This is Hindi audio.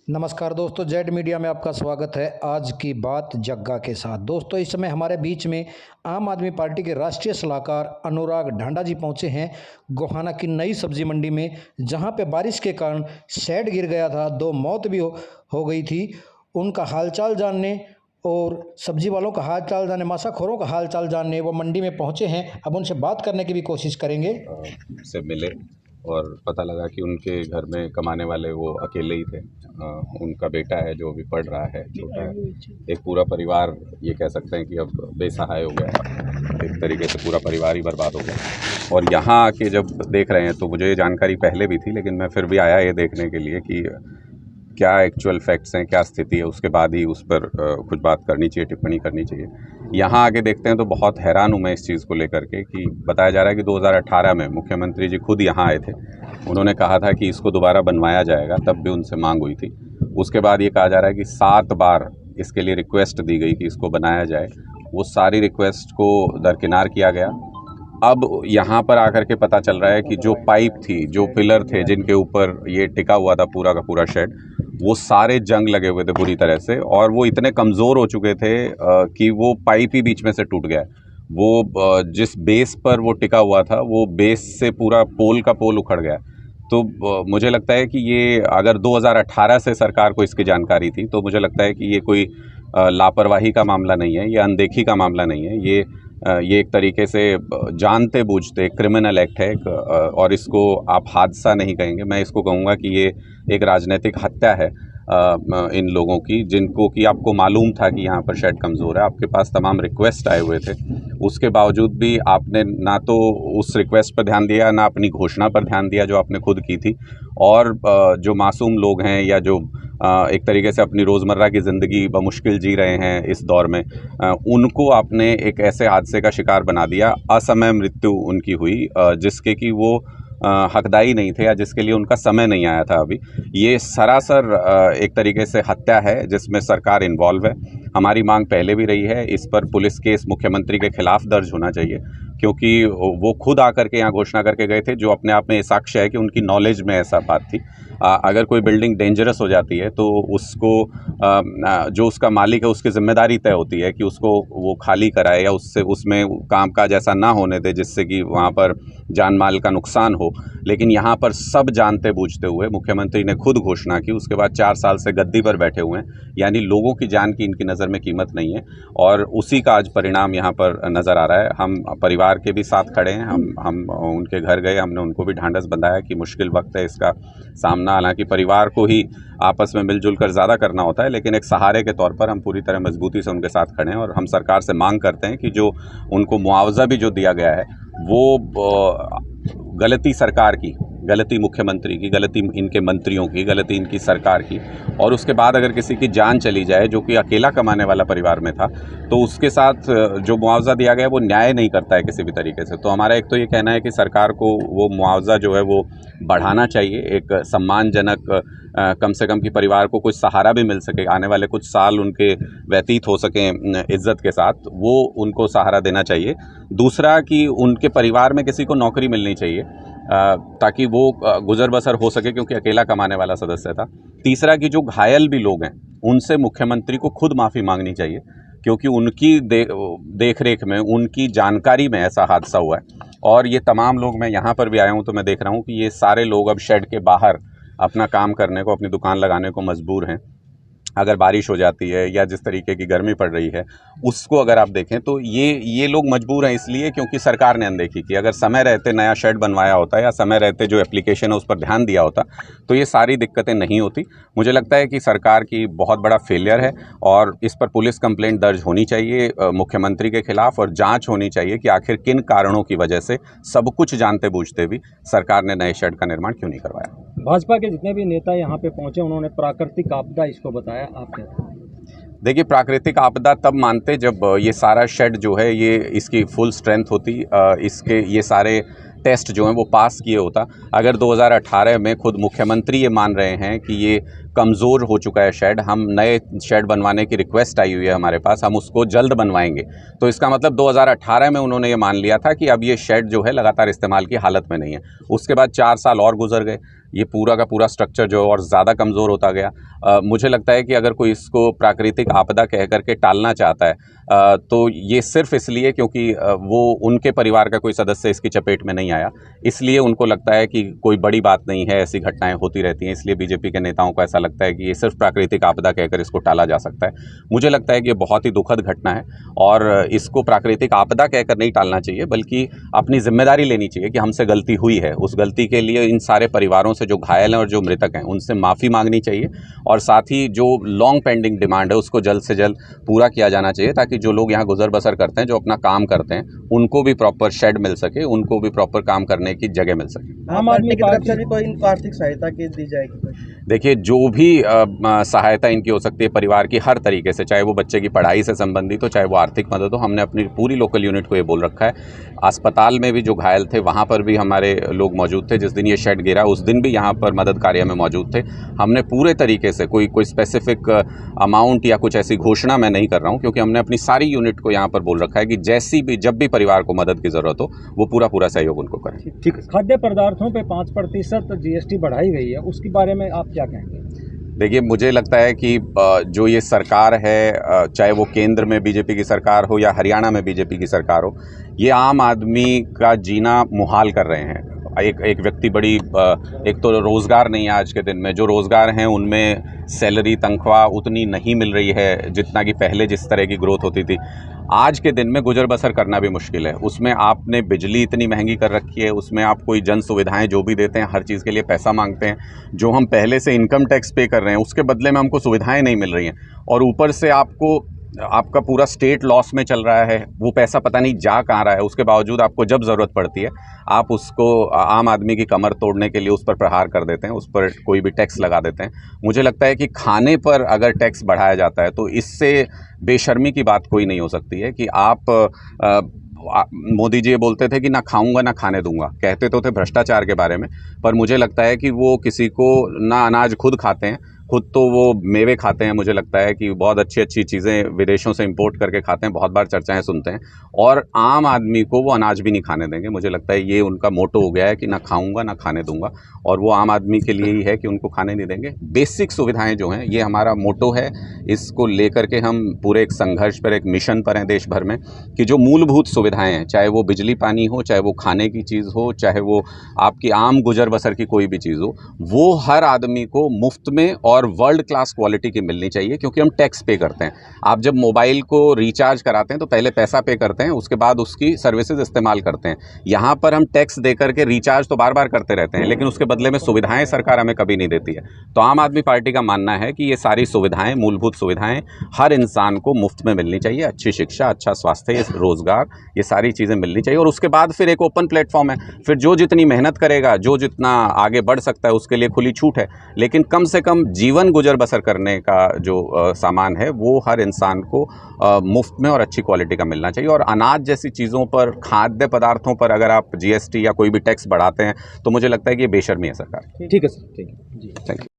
नमस्कार दोस्तों, जेड मीडिया में आपका स्वागत है। आज की बात जग्गा के साथ। दोस्तों, इस समय हमारे बीच में आम आदमी पार्टी के राष्ट्रीय सलाहकार अनुराग ढांडा जी पहुंचे हैं गोहाना की नई सब्जी मंडी में, जहां पे बारिश के कारण शेड गिर गया था, 2 मौत भी हो गई थी। उनका हालचाल जानने और सब्जी वालों का हालचाल जानने, मासाखोरों का हालचाल जानने वो मंडी में पहुंचे हैं। अब उनसे बात करने की भी कोशिश करेंगे। से मिले और पता लगा कि उनके घर में कमाने वाले वो अकेले ही थे। उनका बेटा है जो अभी पढ़ रहा है, छोटा है। एक पूरा परिवार ये कह सकते हैं कि अब बेसहाय हो गया, एक तरीके से पूरा परिवार ही बर्बाद हो गया। और यहाँ आके जब देख रहे हैं तो मुझे ये जानकारी पहले भी थी, लेकिन मैं फिर भी आया ये देखने के लिए कि क्या एक्चुअल फैक्ट्स हैं, क्या स्थिति है, उसके बाद ही उस पर कुछ बात करनी चाहिए, टिप्पणी करनी चाहिए। यहाँ आके देखते हैं तो बहुत हैरान हूँ मैं इस चीज़ को लेकर के कि बताया जा रहा है कि 2018 में मुख्यमंत्री जी खुद यहाँ आए थे। उन्होंने कहा था कि इसको दोबारा बनवाया जाएगा, तब भी उनसे मांग हुई थी। उसके बाद ये कहा जा रहा है कि 7 बार इसके लिए रिक्वेस्ट दी गई कि इसको बनाया जाए। वो सारी रिक्वेस्ट को दरकिनार किया गया। अब यहाँ पर आकर के पता चल रहा है कि जो पाइप थी, जो पिलर थे जिनके ऊपर ये टिका हुआ था पूरा का पूरा शेड, वो सारे जंग लगे हुए थे बुरी तरह से, और वो इतने कमज़ोर हो चुके थे कि वो पाइप ही बीच में से टूट गया। वो जिस बेस पर वो टिका हुआ था, वो बेस से पूरा पोल का पोल उखड़ गया। तो मुझे लगता है कि ये अगर 2018 से सरकार को इसकी जानकारी थी, तो मुझे लगता है कि ये कोई लापरवाही का मामला नहीं है, ये अनदेखी का मामला नहीं है। ये एक तरीके से जानते बूझते क्रिमिनल एक्ट है, और इसको आप हादसा नहीं कहेंगे, मैं इसको कहूँगा कि ये एक राजनीतिक हत्या है इन लोगों की, जिनको कि आपको मालूम था कि यहाँ पर शेड कमज़ोर है। आपके पास तमाम रिक्वेस्ट आए हुए थे, उसके बावजूद भी आपने ना तो उस रिक्वेस्ट पर ध्यान दिया, ना अपनी घोषणा पर ध्यान दिया जो आपने खुद की थी। और जो मासूम लोग हैं या जो एक तरीके से अपनी रोज़मर्रा की ज़िंदगी बमुश्किल जी रहे हैं इस दौर में, उनको आपने एक ऐसे हादसे का शिकार बना दिया। असमय मृत्यु उनकी हुई, जिसके कि वो हकदारी नहीं थे या जिसके लिए उनका समय नहीं आया था अभी। ये सरासर एक तरीके से हत्या है जिसमें सरकार इन्वॉल्व है। हमारी मांग पहले भी रही है, इस पर पुलिस केस मुख्यमंत्री के खिलाफ दर्ज होना चाहिए, क्योंकि वो खुद आकर के यहाँ घोषणा करके गए थे, जो अपने आप में साक्ष्य है कि उनकी नॉलेज में ऐसा बात थी। अगर कोई बिल्डिंग डेंजरस हो जाती है तो उसको जो उसका मालिक है उसकी ज़िम्मेदारी तय होती है कि उसको वो खाली कराए या उसमें कामकाज ऐसा ना होने दे जिससे कि वहाँ पर जान माल का नुकसान हो। लेकिन यहाँ पर सब जानते बूझते हुए मुख्यमंत्री ने खुद घोषणा की, उसके बाद 4 साल से गद्दी पर बैठे हुए हैं, यानी लोगों की जान की इनकी नज़र में कीमत नहीं है, और उसी का आज परिणाम यहाँ पर नज़र आ रहा है। हम परिवार के भी साथ खड़े हैं, हम उनके घर गए, हमने उनको भी ढांढस बंधाया कि मुश्किल वक्त है इसका सामना, हालांकि परिवार को ही आपस में मिलजुल कर ज़्यादा करना होता है, लेकिन एक सहारे के तौर पर हम पूरी तरह मजबूती से उनके साथ खड़े हैं। और हम सरकार से मांग करते हैं कि जो उनको मुआवजा भी जो दिया गया है, वो गलती सरकार की, गलती मुख्यमंत्री की, गलती इनके मंत्रियों की, गलती इनकी सरकार की, और उसके बाद अगर किसी की जान चली जाए जो कि अकेला कमाने वाला परिवार में था, तो उसके साथ जो मुआवजा दिया गया है वो न्याय नहीं करता है किसी भी तरीके से। तो हमारा एक तो ये कहना है कि सरकार को वो मुआवजा जो है वो बढ़ाना चाहिए, एक सम्मानजनक कम से कम कि परिवार को कुछ सहारा भी मिल सके, आने वाले कुछ साल उनके व्यतीत हो सकें इज्जत के साथ, वो उनको सहारा देना चाहिए। दूसरा कि उनके परिवार में किसी को नौकरी मिलनी चाहिए ताकि वो गुजर बसर हो सके, क्योंकि अकेला कमाने वाला सदस्य था। तीसरा कि जो घायल भी लोग हैं उनसे मुख्यमंत्री को खुद माफ़ी मांगनी चाहिए, क्योंकि उनकी देख रेख में, उनकी जानकारी में ऐसा हादसा हुआ है। और ये तमाम लोग, मैं यहाँ पर भी आया हूँ तो मैं देख रहा हूँ कि ये सारे लोग अब शेड के बाहर अपना काम करने को, अपनी दुकान लगाने को मजबूर हैं। अगर बारिश हो जाती है या जिस तरीके की गर्मी पड़ रही है, उसको अगर आप देखें तो ये लोग मजबूर हैं इसलिए क्योंकि सरकार ने अनदेखी की। अगर समय रहते नया शेड बनवाया होता या समय रहते जो एप्लीकेशन है उस पर ध्यान दिया होता तो ये सारी दिक्कतें नहीं होती। मुझे लगता है कि सरकार की बहुत बड़ा फेलियर है, और इस पर पुलिस कंप्लेंट दर्ज होनी चाहिए मुख्यमंत्री के खिलाफ, और जाँच होनी चाहिए कि आखिर किन कारणों की वजह से सब कुछ जानते बूझते भी सरकार ने नए शेड का निर्माण क्यों नहीं करवाया। भाजपा के जितने भी नेता यहाँ पे पहुँचे उन्होंने प्राकृतिक आपदा इसको बताया, आप कहते हैं? देखिए, प्राकृतिक आपदा तब मानते जब ये सारा शेड जो है ये इसकी फुल स्ट्रेंथ होती, इसके ये सारे टेस्ट जो हैं वो पास किए होता। अगर 2018 में खुद मुख्यमंत्री ये मान रहे हैं कि ये कमज़ोर हो चुका है शेड, हम नए शेड बनवाने की रिक्वेस्ट आई हुई है हमारे पास, हम उसको जल्द बनवाएंगे, तो इसका मतलब 2018 में उन्होंने ये मान लिया था कि अब ये शेड जो है लगातार इस्तेमाल की हालत में नहीं है। उसके बाद 4 साल और गुजर गए, ये पूरा का पूरा स्ट्रक्चर जो और ज़्यादा कमज़ोर होता गया। मुझे लगता है कि अगर कोई इसको प्राकृतिक आपदा कह करके टालना चाहता है तो ये सिर्फ इसलिए क्योंकि वो उनके परिवार का कोई सदस्य इसकी चपेट में नहीं आया, इसलिए उनको लगता है कि कोई बड़ी बात नहीं है, ऐसी घटनाएं होती रहती हैं, इसलिए बीजेपी के नेताओं को ऐसा लगता है कि ये सिर्फ प्राकृतिक आपदा कहकर इसको टाला जा सकता है। मुझे लगता है कि ये बहुत ही दुखद घटना है और इसको प्राकृतिक आपदा कहकर नहीं टालना चाहिए, बल्कि अपनी जिम्मेदारी लेनी चाहिए कि हमसे गलती हुई है। उस गलती के लिए इन सारे परिवारों से जो घायल हैं और जो मृतक हैं उनसे माफ़ी मांगनी चाहिए और साथ ही जो लॉन्ग पेंडिंग डिमांड है उसको जल्द से जल्द पूरा किया जाना चाहिए, ताकि जो लोग यहाँ गुजर बसर करते हैं, जो अपना काम करते हैं, उनको भी प्रॉपर शेड मिल सके, उनको भी प्रॉपर काम करने की जगह मिल सके। आम आदमी की तरफ से भी कोई इनको आर्थिक सहायता की दी जाएगी? देखिए, जो भी सहायता इनकी हो सकती है परिवार की, हर तरीके से, चाहे वो बच्चे की पढ़ाई से संबंधित हो, चाहे वो आर्थिक मदद हो, हमने अपनी पूरी लोकल यूनिट को ये बोल रखा है। अस्पताल में भी जो घायल थे वहाँ पर भी हमारे लोग मौजूद थे। जिस दिन ये शेड गिरा उस दिन भी यहाँ पर मदद कार्य में मौजूद थे। हमने पूरे तरीके से कोई स्पेसिफिक अमाउंट या कुछ ऐसी घोषणा मैं नहीं कर रहा हूँ, क्योंकि हमने अपनी सारी यूनिट को यहाँ पर बोल रखा है कि जब भी परिवार को मदद की ज़रूरत हो वो पूरा सहयोग उनको करें। ठीक है। खाद्य पदार्थों पे 5% GST बढ़ाई गई है, उसके बारे में आप क्या कहेंगे? देखिए, मुझे लगता है कि जो ये सरकार है, चाहे वो केंद्र में बीजेपी की सरकार हो या हरियाणा में बीजेपी की सरकार हो, ये आम आदमी का जीना मुहाल कर रहे हैं। एक व्यक्ति एक तो रोज़गार नहीं है आज के दिन में, जो रोज़गार हैं उनमें सैलरी तनख्वाह उतनी नहीं मिल रही है जितना कि पहले जिस तरह की ग्रोथ होती थी। आज के दिन में गुजर बसर करना भी मुश्किल है। उसमें आपने बिजली इतनी महंगी कर रखी है, उसमें आप कोई जन सुविधाएं जो भी देते हैं हर चीज़ के लिए पैसा मांगते हैं। जो हम पहले से इनकम टैक्स पे कर रहे हैं उसके बदले में हमको सुविधाएं नहीं मिल रही हैं, और ऊपर से आपका पूरा स्टेट लॉस में चल रहा है। वो पैसा पता नहीं जा कहाँ रहा है। उसके बावजूद आपको जब ज़रूरत पड़ती है आप उसको आम आदमी की कमर तोड़ने के लिए उस पर प्रहार कर देते हैं, उस पर कोई भी टैक्स लगा देते हैं। मुझे लगता है कि खाने पर अगर टैक्स बढ़ाया जाता है तो इससे बेशर्मी की बात कोई नहीं हो सकती है कि मोदी जी ये बोलते थे कि ना खाऊंगा ना खाने दूंगा, कहते तो थे भ्रष्टाचार के बारे में, पर मुझे लगता है कि वो किसी को ना अनाज खुद खाते हैं, खुद तो वो मेवे खाते हैं। मुझे लगता है कि बहुत अच्छी चीज़ें विदेशों से इंपोर्ट करके खाते हैं, बहुत बार चर्चाएं सुनते हैं, और आम आदमी को वो अनाज भी नहीं खाने देंगे। मुझे लगता है ये उनका मोटो हो गया है कि ना खाऊंगा ना खाने दूंगा, और वो आम आदमी के लिए ही है कि उनको खाने नहीं देंगे। बेसिक सुविधाएं जो हैं, ये हमारा मोटो है। इसको लेकर के हम पूरे एक संघर्ष पर, एक मिशन पर हैं देश भर में, कि जो मूलभूत सुविधाएं हैं, चाहे वो बिजली पानी हो, चाहे वो खाने की चीज़ हो, चाहे वो आपकी आम गुजर बसर की कोई भी चीज़ हो, वो हर आदमी को मुफ्त में और वर्ल्ड क्लास क्वालिटी की मिलनी चाहिए। क्योंकि हम टैक्स पे करते हैं। आप जब मोबाइल को रिचार्ज कराते हैं तो पहले पैसा पे करते हैं, उसके बाद उसकी सर्विसेज इस्तेमाल करते हैं। यहाँ पर हम टैक्स दे करके रिचार्ज तो बार बार करते रहते हैं, लेकिन उसके बदले में सुविधाएं सरकार हमें कभी नहीं देती है। तो आम आदमी पार्टी का मानना है कि ये सारी सुविधाएं, मूलभूत सुविधाएं हर इंसान को मुफ्त में मिलनी चाहिए। अच्छी शिक्षा, अच्छा स्वास्थ्य, रोजगार, ये सारी चीज़ें मिलनी चाहिए। और उसके बाद फिर एक ओपन प्लेटफॉर्म है, फिर जो जितनी मेहनत करेगा, जो जितना आगे बढ़ सकता है, उसके लिए खुली छूट है। लेकिन कम से कम जीवन गुजर बसर करने का जो सामान है वो हर इंसान को मुफ्त में और अच्छी क्वालिटी का मिलना चाहिए। और अनाज जैसी चीज़ों पर, खाद्य पदार्थों पर अगर आप GST या कोई भी टैक्स बढ़ाते हैं तो मुझे लगता है कि ये बेशर्मी है सरकार। ठीक है सर, ठीक है जी, थैंक यू।